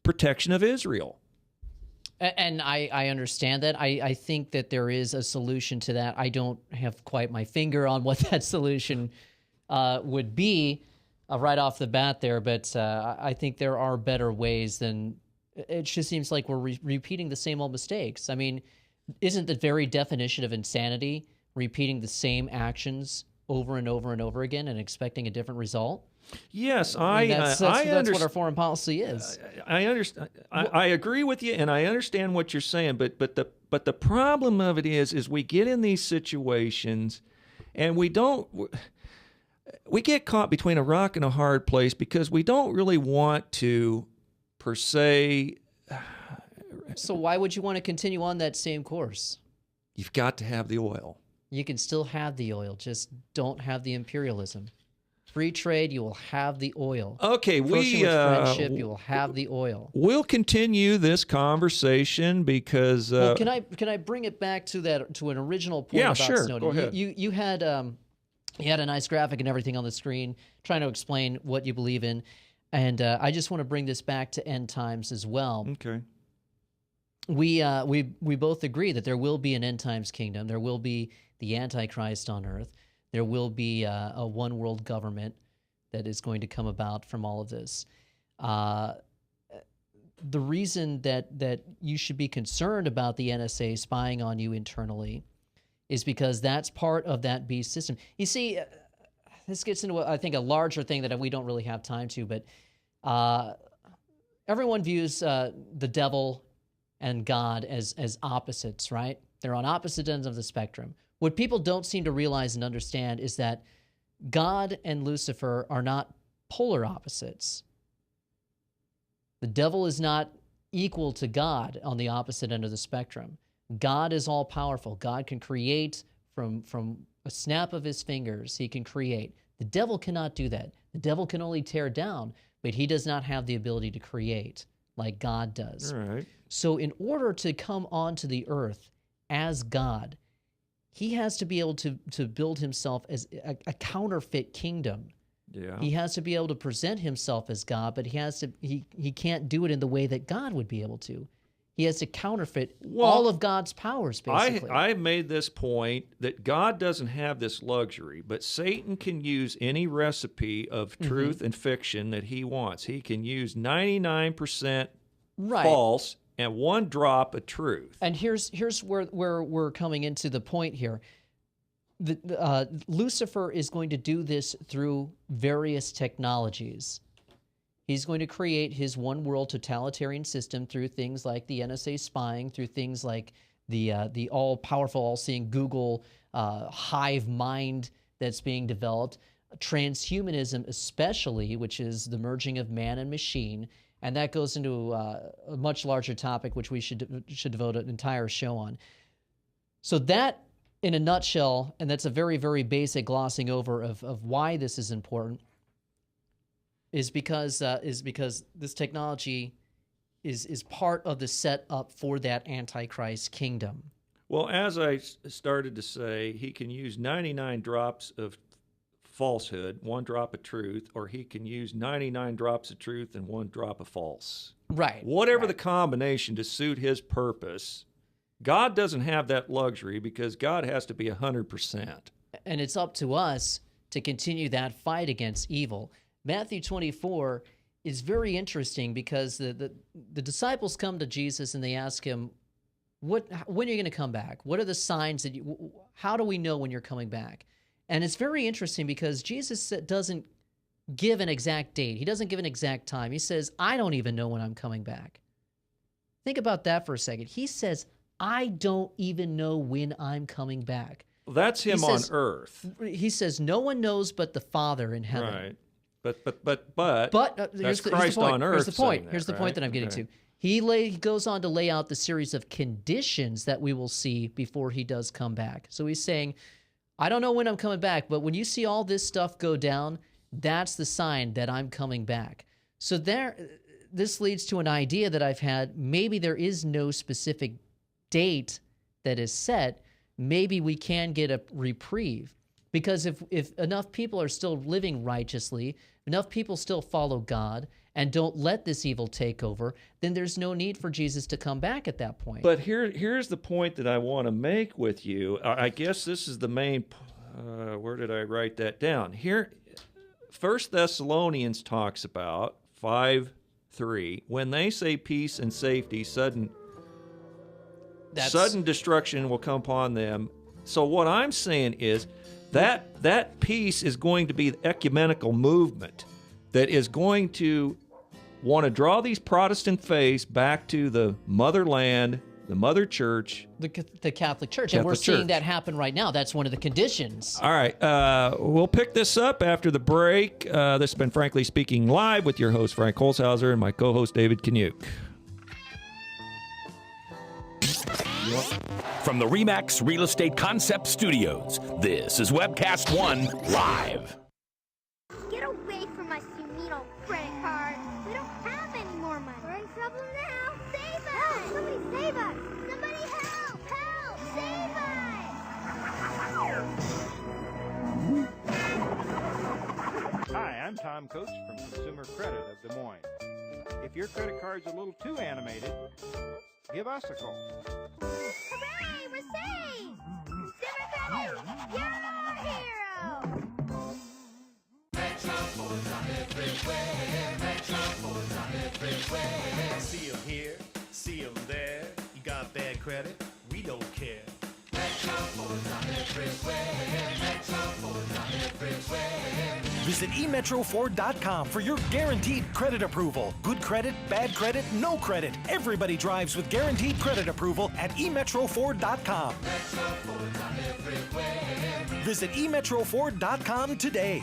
protection of Israel. And I understand that. I think that there is a solution to that. I don't have quite my finger on what that solution would be right off the bat there, but I think there are better ways than... It just seems like we're repeating the same old mistakes. I mean, isn't the very definition of insanity repeating the same actions over and over and over again and expecting a different result? Yes, that's what our foreign policy is. I understand. I agree with you, and I understand what you're saying. But the problem of it is we get in these situations, and we get caught between a rock and a hard place because we don't really want to, per se. So why would you want to continue on that same course? You've got to have the oil. You can still have the oil, just don't have the imperialism. Free trade, you will have the oil. Okay, friendship, you will have the oil. We'll continue this conversation because. Well, can I bring it back to an original point about Snowden? Go ahead. You had a nice graphic and everything on the screen trying to explain what you believe in, and I just want to bring this back to end times as well. Okay. We both agree that there will be an end times kingdom. There will be the Antichrist on earth. There will be a one world government that is going to come about from all of this. The reason that you should be concerned about the NSA spying on you internally is because that's part of that beast system. You see, this gets into, I think, a larger thing that we don't really have time to, but everyone views the devil and God as opposites, right? They're on opposite ends of the spectrum. What people don't seem to realize and understand is that God and Lucifer are not polar opposites. The devil is not equal to God on the opposite end of the spectrum. God is all-powerful. God can create from a snap of his fingers. He can create. The devil cannot do that. The devil can only tear down, but he does not have the ability to create like God does. All right. So in order to come onto the earth as God, he has to be able to build himself as a counterfeit kingdom. Yeah. He has to be able to present himself as God, but he can't do it in the way that God would be able to. He has to counterfeit all of God's powers, basically. I made this point that God doesn't have this luxury, but Satan can use any recipe of truth and fiction that he wants. He can use 99% false and 1 drop of truth. And here's where we're coming into the point here. Lucifer is going to do this through various technologies. He's going to create his one world totalitarian system through things like the NSA spying, through things like the all-powerful, all-seeing Google hive mind that's being developed, transhumanism especially, which is the merging of man and machine, and that goes into a much larger topic, which we should devote an entire show on. So that, in a nutshell, and that's a very, very basic glossing over of why this is important, is because this technology is part of the setup for that Antichrist kingdom. Well, as I started to say, he can use 99 drops of falsehood, 1 drop of truth, or he can use 99 drops of truth and 1 drop of false. Right. Whatever the combination to suit his purpose, God doesn't have that luxury because God has to be 100%. And it's up to us to continue that fight against evil. Matthew 24 is very interesting because the disciples come to Jesus and they ask him, when are you going to come back? What are the signs that how do we know when you're coming back? And it's very interesting because Jesus doesn't give an exact date. He doesn't give an exact time. He says, I don't even know when I'm coming back. Think about that for a second. He says, I don't even know when I'm coming back. Well, that's him on earth. He says, no one knows but the Father in heaven. Right. But here's the Christ point. on earth. Here's the point. That, here's the right? point that I'm getting to. He goes on to lay out the series of conditions that we will see before he does come back. So he's saying, I don't know when I'm coming back, but when you see all this stuff go down, that's the sign that I'm coming back. So this leads to an idea that I've had. Maybe there is no specific date that is set. Maybe we can get a reprieve. Because if enough people are still living righteously, enough people still follow God and don't let this evil take over, then there's no need for Jesus to come back at that point. But here's the point that I want to make with you. I guess this is the main, where did I write that down? Here, 1 Thessalonians talks about 5:3. When they say peace and safety, sudden destruction will come upon them. So what I'm saying is, that peace is going to be the ecumenical movement that is going to want to draw these Protestant faiths back to the motherland, the mother church. The Catholic Church. And we're seeing that happen right now. That's one of the conditions. All right. We'll pick this up after the break. This has been Frankly Speaking Live with your host, Frank Holzhauser, and my co-host, David Kaniuk. From the RE/MAX Real Estate Concept Studios, this is Webcast One Live. Get away from us, you mean old credit card. We don't have any more money. We're in trouble now. Save us! Help! Somebody save us! Somebody help! Help! Save us! Hi, I'm Tom Coates from Consumer Credit of Des Moines. If your credit card's a little too animated, give us a call. Hooray! We're saved! Consumer Credit! You're our hero! Metropolis on everywhere. Metropolis on everywhere. See them here, see them there. You got bad credit? We don't care. Metropolis on everywhere. Metropolis on everywhere. Visit emetroford.com for your guaranteed credit approval. Good credit, bad credit, no credit. Everybody drives with guaranteed credit approval at emetroford.com. Metropolis on everywhere. Visit emetroford.com today.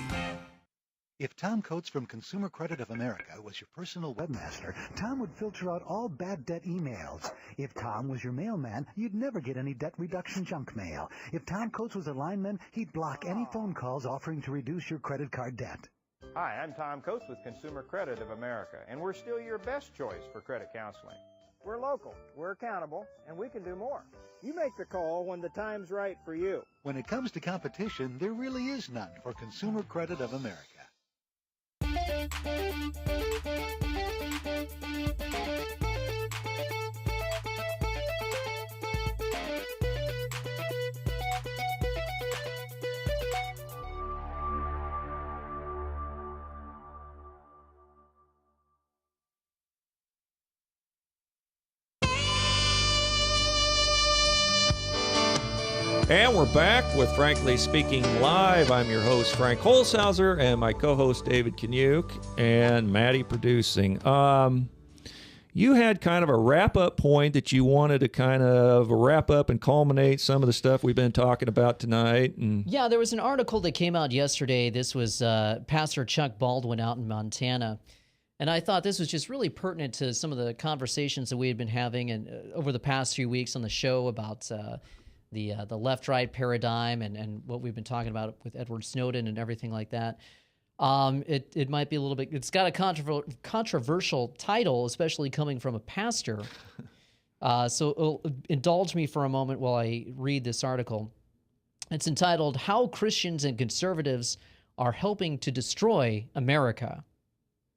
If Tom Coates from Consumer Credit of America was your personal webmaster, Tom would filter out all bad debt emails. If Tom was your mailman, you'd never get any debt reduction junk mail. If Tom Coates was a lineman, he'd block any phone calls offering to reduce your credit card debt. Hi, I'm Tom Coates with Consumer Credit of America, and we're still your best choice for credit counseling. We're local, we're accountable, and we can do more. You make the call when the time's right for you. When it comes to competition, there really is none for Consumer Credit of America. And we're back with Frankly Speaking Live. I'm your host, Frank Holzhauser, and my co-host, David Kaniuk, and Maddie producing. You had kind of a wrap-up point that you wanted to kind of wrap up and culminate some of the stuff we've been talking about tonight. And yeah, there was an article that came out yesterday. This was Pastor Chuck Baldwin out in Montana. And I thought this was just really pertinent to some of the conversations that we had been having and over the past few weeks on the show about the left-right paradigm and what we've been talking about with Edward Snowden and everything like that. It might be a little bit, it's got a controversial title, especially coming from a pastor. So indulge me for a moment while I read this article. It's entitled, How Christians and Conservatives Are Helping to Destroy America.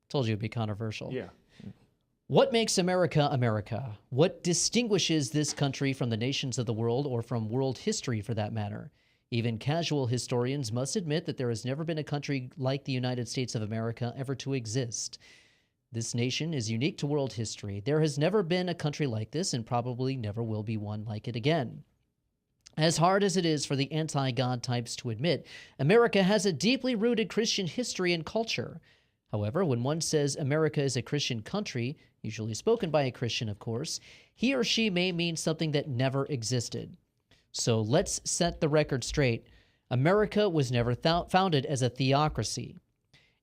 Told you it'd be controversial. Yeah. What makes America America? What distinguishes this country from the nations of the world or from world history for that matter? Even casual historians must admit that there has never been a country like the United States of America ever to exist. This nation is unique to world history. There has never been a country like this and probably never will be one like it again. As hard as it is for the anti-God types to admit, America has a deeply rooted Christian history and culture. However, when one says America is a Christian country, usually spoken by a Christian, of course, he or she may mean something that never existed. So let's set the record straight. America was never founded as a theocracy.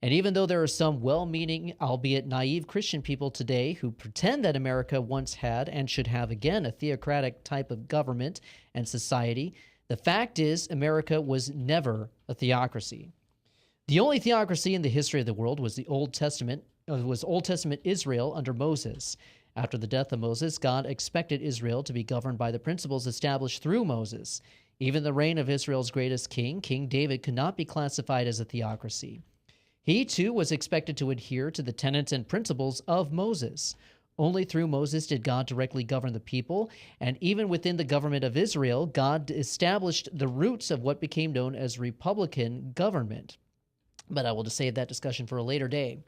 And even though there are some well-meaning, albeit naive Christian people today who pretend that America once had and should have again a theocratic type of government and society, the fact is America was never a theocracy. The only theocracy in the history of the world was the Old Testament Israel under Moses. After the death of Moses, God expected Israel to be governed by the principles established through Moses. Even the reign of Israel's greatest king, King David, could not be classified as a theocracy. He, too, was expected to adhere to the tenets and principles of Moses. Only through Moses did God directly govern the people, and even within the government of Israel, God established the roots of what became known as republican government. But I will just save that discussion for a later day.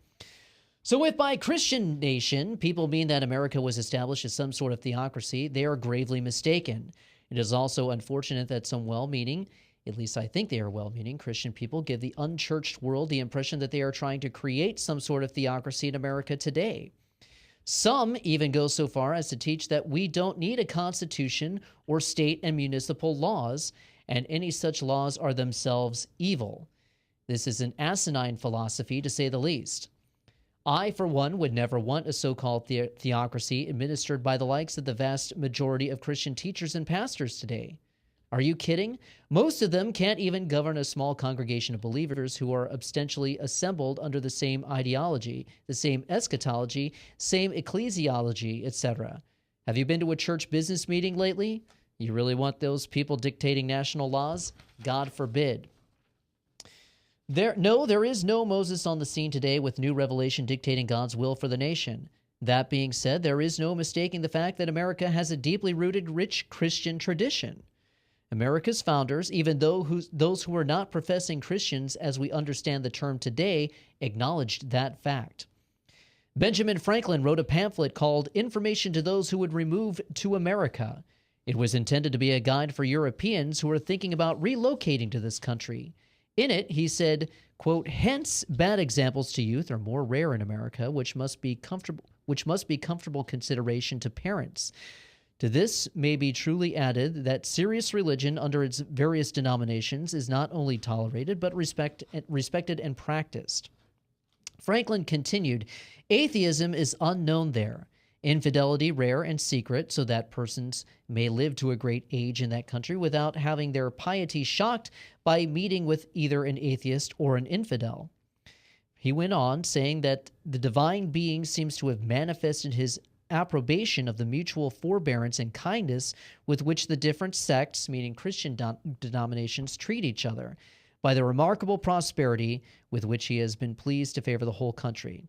So if by Christian nation people mean that America was established as some sort of theocracy, they are gravely mistaken. It is also unfortunate that some well-meaning, at least I think they are well-meaning, Christian people give the unchurched world the impression that they are trying to create some sort of theocracy in America today. Some even go so far as to teach that we don't need a constitution or state and municipal laws, and any such laws are themselves evil. This is an asinine philosophy, to say the least. I, for one, would never want a so-called theocracy administered by the likes of the vast majority of Christian teachers and pastors today. Are you kidding? Most of them can't even govern a small congregation of believers who are ostensibly assembled under the same ideology, the same eschatology, same ecclesiology, etc. Have you been to a church business meeting lately? You really want those people dictating national laws? God forbid. There is no Moses on the scene today with new revelation dictating God's will for the nation. That being said, there is no mistaking the fact that America has a deeply rooted, rich Christian tradition. America's founders, even those who were not professing Christians as we understand the term today, acknowledged that fact. Benjamin Franklin wrote a pamphlet called Information to Those Who Would Remove to America. It was intended to be a guide for Europeans who were thinking about relocating to this country. In it, he said, quote, hence bad examples to youth are more rare in America, which must be comfortable consideration to parents. To this may be truly added that serious religion under its various denominations is not only tolerated, but respected and practiced. Franklin continued, atheism is unknown there. Infidelity rare and secret, so that persons may live to a great age in that country without having their piety shocked by meeting with either an atheist or an infidel. He went on, saying that the divine being seems to have manifested his approbation of the mutual forbearance and kindness with which the different sects, meaning Christian denominations, treat each other, by the remarkable prosperity with which he has been pleased to favor the whole country.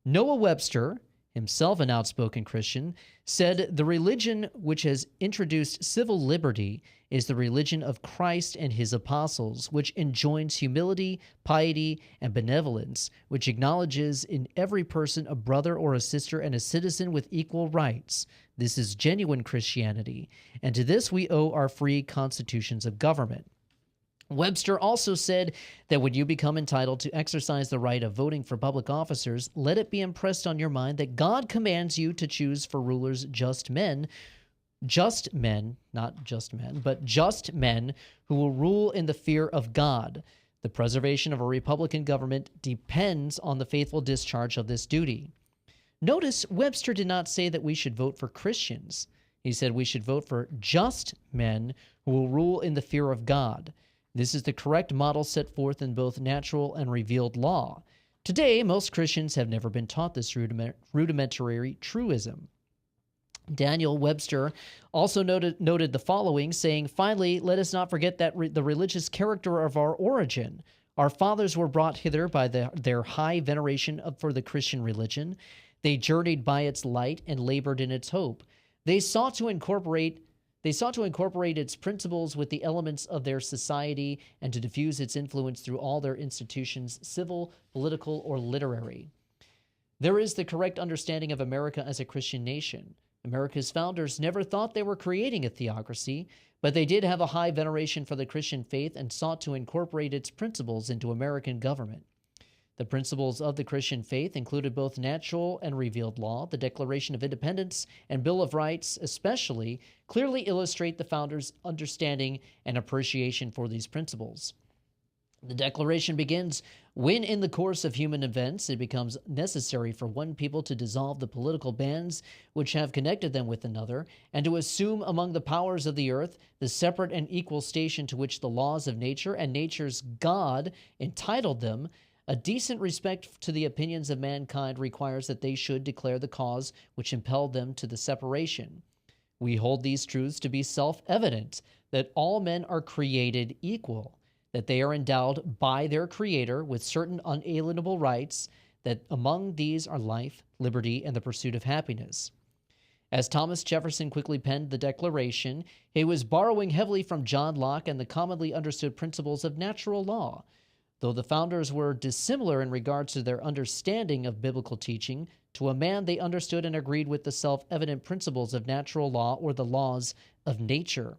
Noah Webster, himself an outspoken Christian, said the religion which has introduced civil liberty is the religion of Christ and his apostles, which enjoins humility, piety, and benevolence, which acknowledges in every person a brother or a sister and a citizen with equal rights. This is genuine Christianity, and to this we owe our free constitutions of government. Webster also said that when you become entitled to exercise the right of voting for public officers, let it be impressed on your mind that God commands you to choose for rulers just men, not just men, but just men who will rule in the fear of God. The preservation of a Republican government depends on the faithful discharge of this duty. Notice Webster did not say that we should vote for Christians. He said we should vote for just men who will rule in the fear of God. This is the correct model set forth in both natural and revealed law. Today, most Christians have never been taught this rudimentary truism. Daniel Webster also noted the following, saying, "Finally, let us not forget that the religious character of our origin. Our fathers were brought hither by their high veneration for the Christian religion. They journeyed by its light and labored in its hope. They sought to incorporate its principles with the elements of their society and to diffuse its influence through all their institutions, civil, political, or literary. There is the correct understanding of America as a Christian nation. America's founders never thought they were creating a theocracy, but they did have a high veneration for the Christian faith and sought to incorporate its principles into American government. The principles of the Christian faith included both natural and revealed law. The Declaration of Independence and Bill of Rights especially clearly illustrate the founders' understanding and appreciation for these principles. The Declaration begins, "When in the course of human events it becomes necessary for one people to dissolve the political bands which have connected them with another, and to assume among the powers of the earth the separate and equal station to which the laws of nature and nature's God entitled them, a decent respect to the opinions of mankind requires that they should declare the cause which impelled them to the separation. We hold these truths to be self-evident, that all men are created equal, that they are endowed by their Creator with certain unalienable rights, that among these are life, liberty, and the pursuit of happiness." As Thomas Jefferson quickly penned the Declaration, he was borrowing heavily from John Locke and the commonly understood principles of natural law. Though the founders were dissimilar in regards to their understanding of biblical teaching, to a man they understood and agreed with the self-evident principles of natural law or the laws of nature.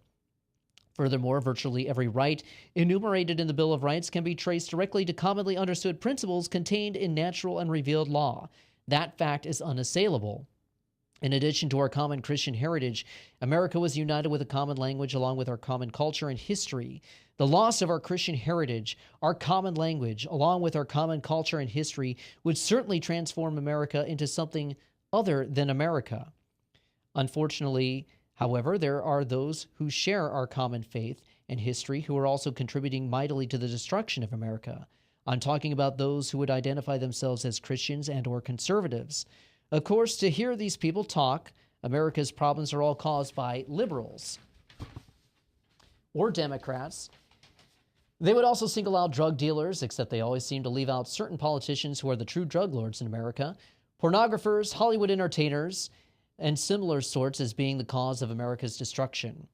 Furthermore, virtually every right enumerated in the Bill of Rights can be traced directly to commonly understood principles contained in natural and revealed law. That fact is unassailable. In addition to our common Christian heritage, America was united with a common language along with our common culture and history. The loss of our Christian heritage, our common language, along with our common culture and history, would certainly transform America into something other than America. Unfortunately, however, there are those who share our common faith and history who are also contributing mightily to the destruction of America. I'm talking about those who would identify themselves as Christians and or conservatives. Of course, to hear these people talk, America's problems are all caused by liberals or Democrats. They would also single out drug dealers, except they always seem to leave out certain politicians who are the true drug lords in America, pornographers, Hollywood entertainers, and similar sorts as being the cause of America's destruction.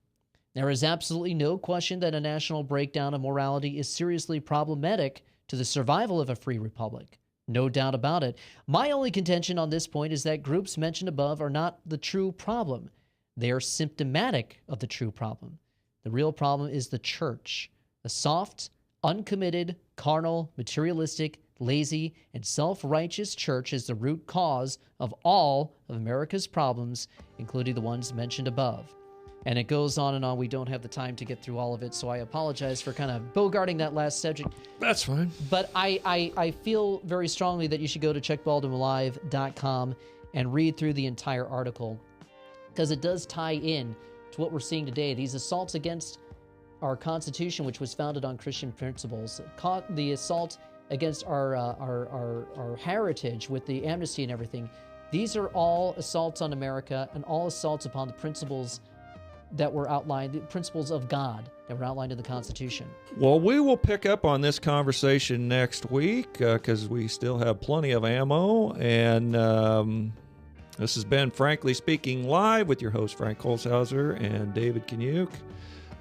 There is absolutely no question that a national breakdown of morality is seriously problematic to the survival of a free republic. No doubt about it. My only contention on this point is that groups mentioned above are not the true problem. They are symptomatic of the true problem. The real problem is the church. A soft, uncommitted, carnal, materialistic, lazy, and self-righteous church is the root cause of all of America's problems, including the ones mentioned above. And it goes on and on. We don't have the time to get through all of it, so I apologize for kind of bogarting that last subject. That's fine. But I feel very strongly that you should go to chuckbaldwinlive.com and read through the entire article, because it does tie in to what we're seeing today. These assaults against our Constitution, which was founded on Christian principles, the assault against our heritage with the amnesty and everything. These are all assaults on America and all assaults upon the principles that were outlined, the principles of God that were outlined in the Constitution. Well, we will pick up on this conversation next week because we still have plenty of ammo, and This has been Frankly Speaking Live with your host, Frank Holzhauser, and David Kaniuk,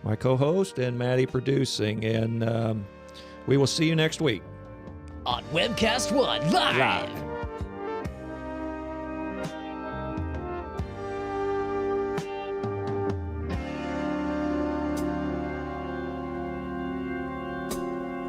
my co-host, and Maddie producing. And we will see you next week on Webcast One Live.